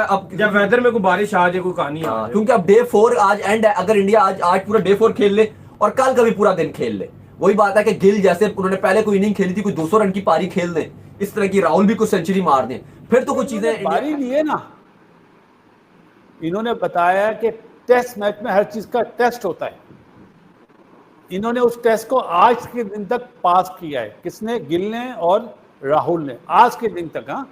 अब जब वेदर में कोई बारिश आ जाए, कोई कहानी आ जाए, क्योंकि अब डे 4 आज एंड है। अगर इंडिया आज पूरा डे 4 खेल ले और कल का भी पूरा दिन खेल ले, वही बात है कि गिल जैसे उन्होंने पहले कोई इनिंग खेली थी, कोई 200 रन की पारी खेल दें, इस तरह की राहुल भी कुछ सेंचुरी मार दें, फिर तो कुछ चीजें पारी लिए ना। इन्होंने बताया कि टेस्ट मैच में हर चीज का टेस्ट होता है। इन्होंने उस टेस्ट को आज के दिन तक पास किया है। किसने? गिल ने और राहुल ने, आज के दिन तक। हाँ,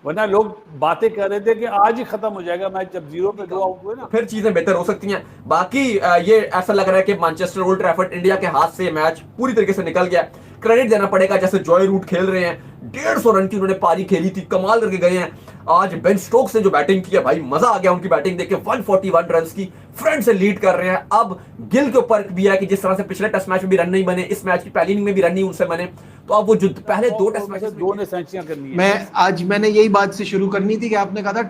वरना लोग बातें कर रहे थे कि आज ही खत्म हो जाएगा मैच, जब 0 पे 2 आउट हुए ना, फिर चीजें बेहतर हो सकती हैं। बाकी ये ऐसा लग रहा है कि मैनचेस्टर ओल्ड ट्रैफर्ड इंडिया के हाथ से मैच पूरी तरीके से निकल गया। क्रेडिट देना पड़ेगा, जैसे जॉय रूट खेल रहे हैं, 150 रन की उन्होंने पारी खेली थी, कमाल करके गए हैं। आज बेन स्टोक्स ने जो बैटिंग की है भाई, मजा आ गया उनकी बैटिंग देख के। 141 रन की फ्रंट से लीड कर रहे हैं। अब गिल के ऊपर भी है कि जिस तरह से पिछले टेस्ट मैच में भी रन नहीं बने, इस मैच की पहली इनिंग में भी रन नहीं उनसे बने, तो अब वो जो पहले 2 टेस्ट मैच 2 ने सेंचुरियां करनी है। मैंने यही बात से शुरू करनी थी कि आपने कहा था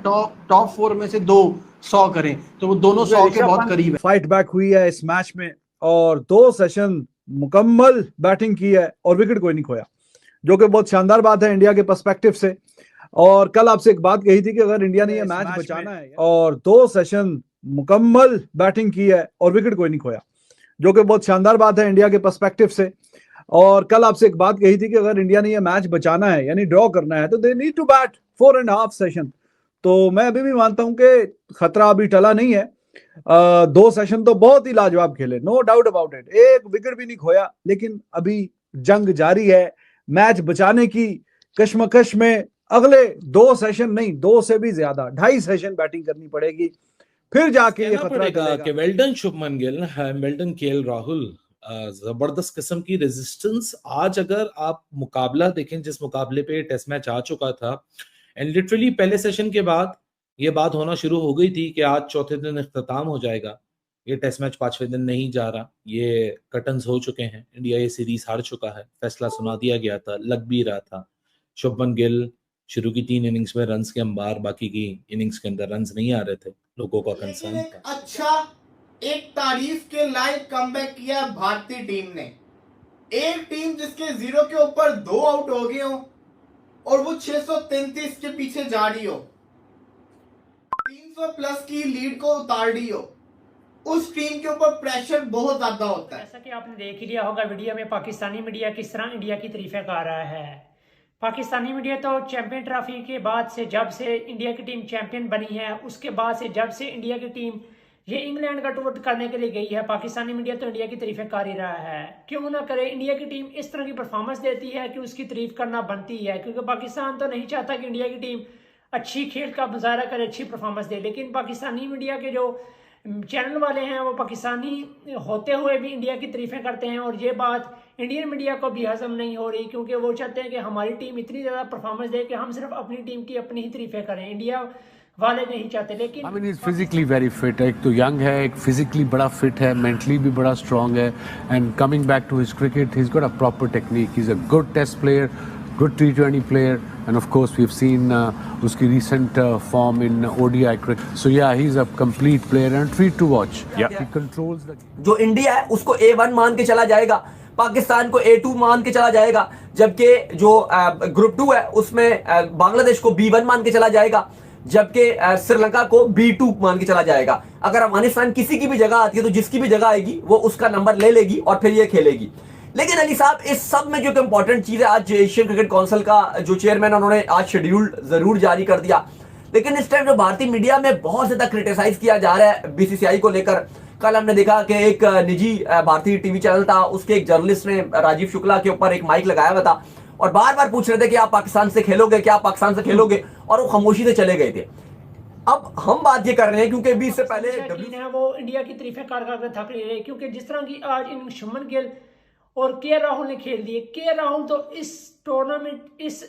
टॉप 4 में से 2 100 करें, तो वो दोनों 100 के बहुत करीब है। फाइट बैक हुई है इस मैच में और 2 सेशन मुकम्मल बैटिंग की है और विकेट कोई नहीं खोया, जो कि बहुत शानदार बात है इंडिया के पर्सपेक्टिव से। और कल आपसे एक बात कही थी कि अगर इंडिया ने ये मैच बचाना है, और 2 सेशन मुकम्मल बैटिंग की है और विकेट कोई नहीं खोया, जो कि बहुत शानदार बात है इंडिया के पर्सपेक्टिव से। और कल आपसे एक बात कही थी कि अगर इंडिया ने ये मैच बचाना है, यानी ड्रॉ करना है, तो they need to bat 4.5 session. तो मैं अभी भी मानता हूं कि खतरा अभी टला नहीं है। 2 सेशन तो बहुत ही लाजवाब खेले, नो डाउट अबाउट इट, एक विकेट भी नहीं खोया, लेकिन अभी जंग जारी है। मैच बचाने की कश्मकश में अगले 2 सेशन नहीं, 2 से भी ज्यादा 2.5 सेशन बैटिंग करनी पड़ेगी, फिर जाके ये खतरा पड़ेगा कि well done Shubman Gill, well done KL Rahul, जबरदस्त किस्म की रेजिस्टेंस। आज अगर आप मुकाबला देखें, जिस मुकाबले पे टेस्ट मैच आ चुका था, एंड लिटरली पहले सेशन के बाद ये बात होना शुरू हो गई थी कि आज चौथे दिन इख्तिताम हो जाएगा, ये टेस्ट मैच 5वें दिन नहीं जा रहा, ये कर्टन्स हो चुके हैं, इंडिया ये सीरीज हार चुका है, फैसला सुना दिया गया था, लग भी रहा था। शुभमन गिल शुरू की 3 इनिंग्स में रन्स के अंबार, बाकी की इनिंग्स के अंदर रन्स नहीं आ रहे थे, लोगों का कंसर्न था। अच्छा, एक तारीफ के लायक कमबैक किया भारतीय टीम ने। एक टीम जिसके 0 के ऊपर 2 आउट हो गए हो और वो 633 के पीछे जा रही हो, 300 प्लस की लीड को उतार रही हो, उस टीम के ऊपर प्रेशर बहुत ज्यादा होता है। जैसा कि आपने देख ही लिया होगा वीडियो में, पाकिस्तानी मीडिया किस तरह इंडिया की तारीफें कर रहा है। पाकिस्तानी मीडिया तो चैंपियन ट्रॉफी के बाद से, जब से इंडिया की टीम चैंपियन बनी है, उसके बाद से जब से इंडिया की टीम ये इंग्लैंड का टूर करने के लिए गई है, पाकिस्तानी मीडिया तो इंडिया की तारीफें कर ही रहा है। क्यों ना करे, इंडिया की टीम इस तरह की परफॉर्मेंस देती है कि उसकी तारीफ करना बनती है, क्योंकि पाकिस्तान तो नहीं चाहता कि इंडिया की टीम अच्छी खेल का मुजाहरा करे, अच्छी परफॉर्मेंस दे, लेकिन पाकिस्तानी मीडिया के जो चैनल वाले हैं वो पाकिस्तानी होते हुए भी इंडिया की तारीफें करते हैं, और ये बात इंडियन मीडिया को भी हजम नहीं हो रही, क्योंकि वो चाहते हैं कि हमारी टीम इतनी ज़्यादा परफॉर्मेंस दे कि हम सिर्फ अपनी टीम की अपनी ही तारीफें करें, इंडिया वाले नहीं चाहते। लेकिन I mean is physically very fit है, एक तो यंग है, एक फिजिकली बड़ा फिट है, मेंटली भी बड़ा स्ट्रांग है, and coming back to his cricket he is got a proper technique, he is a good test player, good T20 player, and of course we've seen uski recent form in ODI cricket. So yeah, he's a complete player and a treat to watch. Yeah, he controls the game. जो India है उसको A1 मान के चला जाएगा, पाकिस्तान को A2 मान के चला जाएगा, जबकि जो ग्रुप 2 है उसमें बांग्लादेश को B1 मान के चला जाएगा, जबकि श्रीलंका को B2 मान के चला जाएगा। अगर अफगानिस्तान किसी की भी जगह आती है तो जिसकी भी जगह आएगी वो उसका नंबर ले लेगी और फिर ये खेलेगी। लेकिन अली साहब, इस सब में जो इंपॉर्टेंट चीज है, आज एशियन क्रिकेट काउंसिल का जो चेयरमैन उन्होंने आज शेड्यूल जरूर जारी कर दिया, लेकिन इस टाइम जो भारतीय मीडिया में बहुत ज्यादा क्रिटिसाइज किया जा रहा है बीसीसीआई को लेकर। कल हमने देखा कि एक निजी भारतीय टीवी चैनल था, उसके एक जर्नलिस्ट ने राजीव शुक्ला के ऊपर एक माइक लगाया हुआ था और बार बार पूछ रहे थे कि आप पाकिस्तान से खेलोगे, क्या आप पाकिस्तान से खेलोगे, और वो खामोशी से चले गए थे। अब हम बात ये कर रहे हैं क्योंकि 20 से पहले वो इंडिया की तारीफें कर थक रहे हैं, क्योंकि जिस तरह की आज इन शुभमन गिल और केएल राहुल ने खेल दिए। केएल राहुल तो इस टूर्नामेंट, इस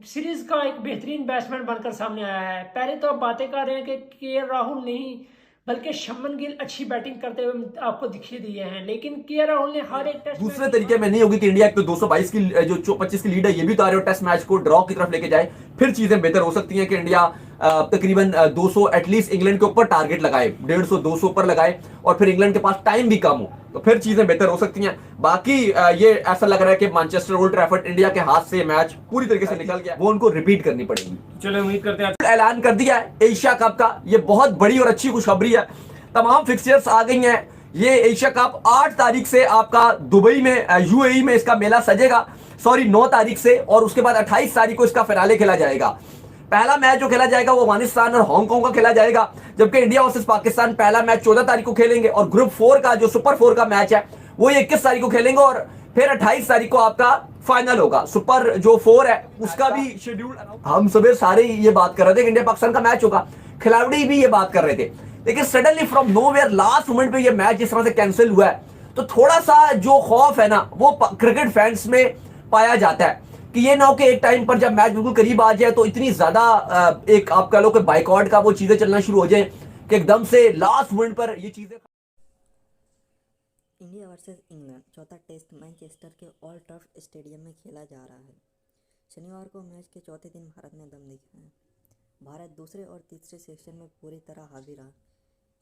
सीरीज का एक बेहतरीन बैट्समैन बनकर सामने आया है। पहले तो आप बातें कर रहे हैं कि केएल राहुल नहीं बल्कि शुभमन गिल अच्छी बैटिंग करते हुए आपको दिखी दिए हैं, लेकिन केएल राहुल ने हर एक टेस्ट दूसरे तरीके में नहीं होगी कि इंडिया एक तो 222 की जो 25 की लीड है ये भी उतारे और टेस्ट मैच को ड्रॉ की तरफ लेके जाए, फिर चीजें बेहतर हो सकती हैं कि इंडिया तकरीबन 200 एटलीस्ट इंग्लैंड के ऊपर टारगेट लगाए, 150 200 पर लगाए, और फिर इंग्लैंड के पास टाइम भी कम हो, तो फिर चीजें बेहतर हो सकती हैं। बाकी ये ऐसा लग रहा है कि मैनचेस्टर ओल्ड ट्रैफर्ड इंडिया के हाथ से मैच पूरी तरीके से निकल गया, वो उनको रिपीट करनी पड़ेगी। चलो उम्मीद करते हैं ऐलान कर दिया है एशिया कप का, ये बहुत बड़ी और अच्छी खुशखबरी है। तमाम फिक्सचर्स आ गई हैं। ये एशिया कप 8 तारीख से आपका दुबई में यूएई में इसका मेला सजेगा, सॉरी 9 तारीख से, और उसके बाद 28 तारीख को इसका फिनाले खेला जाएगा। पहला मैच जो खेला जाएगा वो अफगानिस्तान और हांगकांग का खेला जाएगा, जबकि इंडिया वर्सेस पाकिस्तान पहला मैच 14 तारीख को खेलेंगे, और ग्रुप 4 का जो सुपर 4 का मैच है वो 21 तारीख को खेलेंगे, और फिर 28 तारीख को आपका फाइनल होगा। सुपर जो 4 है उसका भी शेड्यूल हम सुबह सारे ये बात कर रहे थे कि इंडिया पाकिस्तान का मैच होगा, खिलाड़ी भी ये बात कर रहे थे, लेकिन suddenly from nowhere last moment पे ये मैच जिस तरह से कैंसिल हुआ है, तो थोड़ा सा जो खौफ है ना वो क्रिकेट फैंस में पाया जाता है कि ये ना हो कि एक टाइम पर जब मैच बिल्कुल करीब आ जाए तो इतनी ज्यादा एक आप कह लो कि बाइकआउट का वो चीजें चलना शुरू हो जाए कि एकदम से लास्ट मोमेंट पर ये चीजें। इंडिया वर्सेस इंग्लैंड चौथा टेस्ट मैनचेस्टर के ओल्ड ट्रैफर्ड स्टेडियम में खेला जा रहा है। शनिवार को मैच के चौथे दिन भारत ने दम दिखाया। भारत दूसरे और तीसरे सेक्शन में पूरी तरह हावी रहा।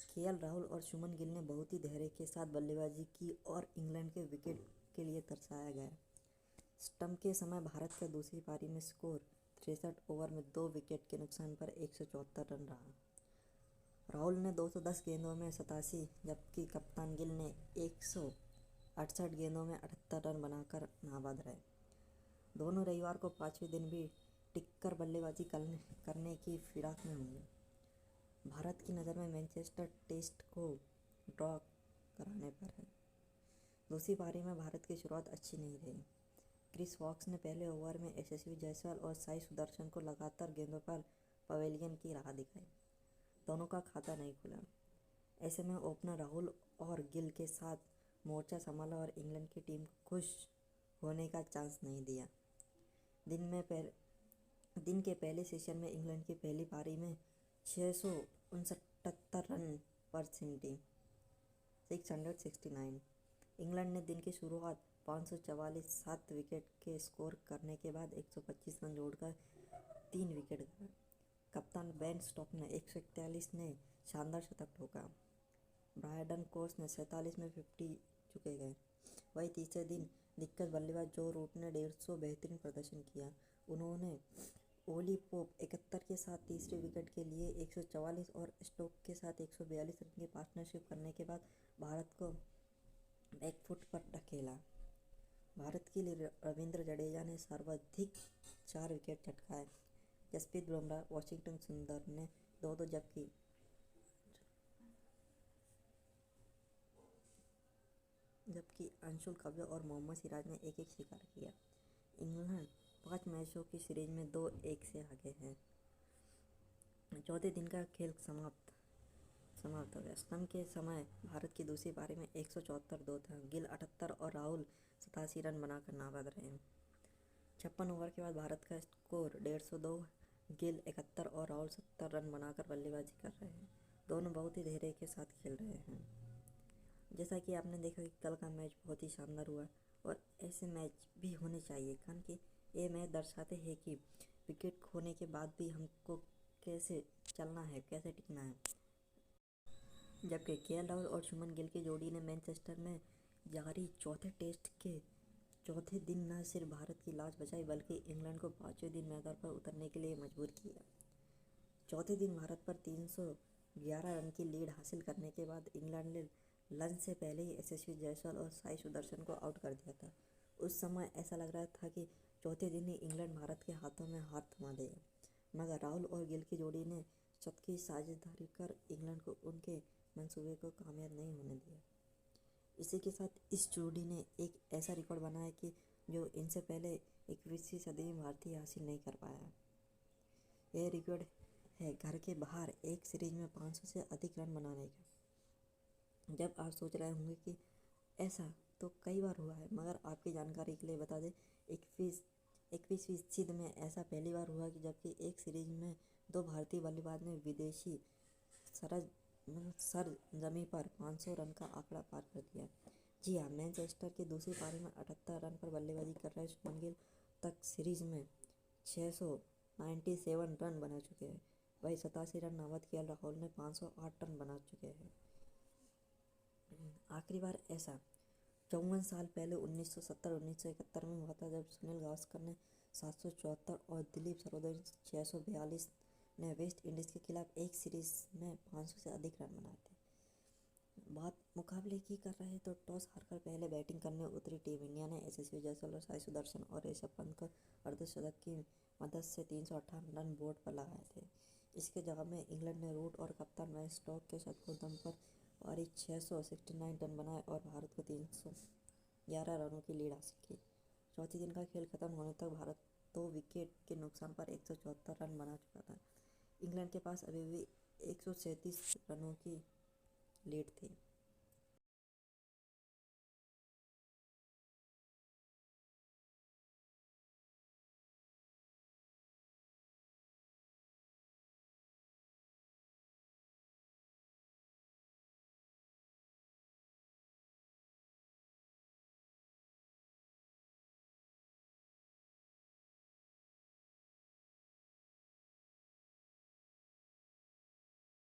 केएल राहुल और शुभमन गिल ने बहुत ही धैर्य के साथ बल्लेबाजी की और इंग्लैंड के विकेट के लिए तरसाया गया। स्टंप के समय भारत का दूसरी पारी में स्कोर 63 ओवर में 2 विकेट के नुकसान पर 174 रन रहा। राहुल ने 210 गेंदों में 87, जबकि कप्तान गिल ने 168 गेंदों में 78 रन बनाकर नाबाद रहे। दोनों रविवार को 5वें दिन भी टिककर बल्लेबाजी करने की फिराक में होंगे। भारत की नज़र में मैनचेस्टर टेस्ट को ड्रॉ कराने पर है। दूसरी पारी में भारत की शुरुआत अच्छी नहीं रही। क्रिस वॉक्स ने पहले ओवर में यशस्वी जायसवाल और साई सुदर्शन को लगातार गेंदों पर पवेलियन की राह दिखाई। दोनों का खाता नहीं खुला। ऐसे में ओपनर राहुल और गिल के साथ मोर्चा संभाला और इंग्लैंड की टीम को खुश होने का चांस नहीं दिया। दिन के पहले सेशन में इंग्लैंड की पहली पारी में 669 रन पर सिमटी 669। इंग्लैंड ने दिन की शुरुआत 544 7 विकेट के स्कोर करने के बाद 125 रन जोड़कर 3 विकेट गए। कप्तान बेन स्टोक्स ने 141 ने शानदार शतक ठोका। ब्रायडन कोर्स ने 47 में 50 चुके गए। वहीं तीसरे दिन दिग्गज बल्लेबाज जो रूट ने 150 बेहतरीन प्रदर्शन किया। उन्होंने ओली पोप 71 के साथ तीसरे विकेट के लिए 144 और स्टोक के साथ 142 रन की पार्टनरशिप करने के बाद भारत को बैकफुट पर धकेला। भारत के लिए रविंद्र जडेजा ने सर्वाधिक 4 विकेट चटकाए। जसप्रीत बुमराह, वाशिंगटन सुंदर ने 2-2, जबकि अंशुल कव्य और मोहम्मद सिराज ने 1-1 शिकार किया। इंग्लैंड 5 मैचों की सीरीज में 2-1 से आगे है। चौथे दिन का खेल समाप्त हो गया। स्टंप के समय भारत की दूसरी पारी में 174 था। गिल 78 और राहुल 87 रन बनाकर नाबाद रहे। 56 ओवर के बाद भारत का स्कोर 152। गिल 71 और राहुल 70 रन बनाकर बल्लेबाजी कर रहे हैं। दोनों बहुत ही धैर्य के साथ खेल रहे हैं। जैसा कि आपने देखा कि कल का मैच बहुत ही शानदार हुआ और ऐसे मैच भी होने चाहिए, कारण कि ये मैच दर्शाते हैं कि विकेट खोने के बाद भी हमको कैसे चलना है, कैसे टिकना है। जबकि केएल राहुल और शुभमन गिल की जोड़ी ने मैनचेस्टर में जारी चौथे टेस्ट के चौथे दिन न सिर्फ भारत की लाज बचाई बल्कि इंग्लैंड को 5वें दिन मैदान पर उतरने के लिए मजबूर किया। चौथे दिन भारत पर 311 रन की लीड हासिल करने के बाद इंग्लैंड ने लंच से पहले ही यशस्वी जायसवाल और साई सुदर्शन को आउट कर दिया था। उस समय ऐसा लग रहा था कि चौथे दिन ही इंग्लैंड भारत के हाथों में हाथ थमा देगा, मगर राहुल और गिल की जोड़ी ने शतक की साझेदारी कर इंग्लैंड को उनके मंसूबे को कामयाब नहीं होने दिया। इसी के साथ इस जोड़ी ने एक ऐसा रिकॉर्ड बनाया कि जो इनसे पहले 21वीं सदी में भारतीय हासिल नहीं कर पाया। यह रिकॉर्ड है घर के बाहर एक सीरीज में 500 से अधिक रन बनाने का। जब आप सोच रहे होंगे कि ऐसा तो कई बार हुआ है, मगर आपकी जानकारी के लिए बता दें 21वीं सदी में ऐसा पहली बार हुआ कि जबकि एक सीरीज में 2 भारतीय बल्लेबाज ने विदेशी सरजमी पर 500 रन का आंकड़ा पार कर दिया। जी हाँ, मैनचेस्टर की दूसरी पारी में 78 रन पर बल्लेबाजी कर रहे शुभमन गिल तक सीरीज में 597 रन बना चुके हैं। वही 87 रन अवध केएल राहुल ने 508 रन बना चुके हैं। आखिरी बार ऐसा 54 साल पहले 1970-1971 में हुआ था, जब सुनील गावस्कर ने 774 और दिलीप सरोदे 642 ने वेस्ट इंडीज़ के खिलाफ एक सीरीज में 500 से अधिक रन बनाए थे। बात मुकाबले की कर रहे हैं तो टॉस हारकर पहले बैटिंग करने उतरी टीम इंडिया ने यशस्वी जायसवाल और साई सुदर्शन और ऋषभ पंत को अर्धशतक की मदद से 358 रन बोर्ड पर लगाए थे। इसके जवाब में इंग्लैंड ने रूट और कप्तान मैच स्टोक्स के शतकों दम पर भारी 669 रन बनाए और भारत को 311 रनों की लीड हासिल की। चौथे दिन का खेल खत्म होने तक भारत 2 विकेट के नुकसान पर 174 रन बना चुका था। इंग्लैंड के पास अभी भी 137 रनों की लीड थी।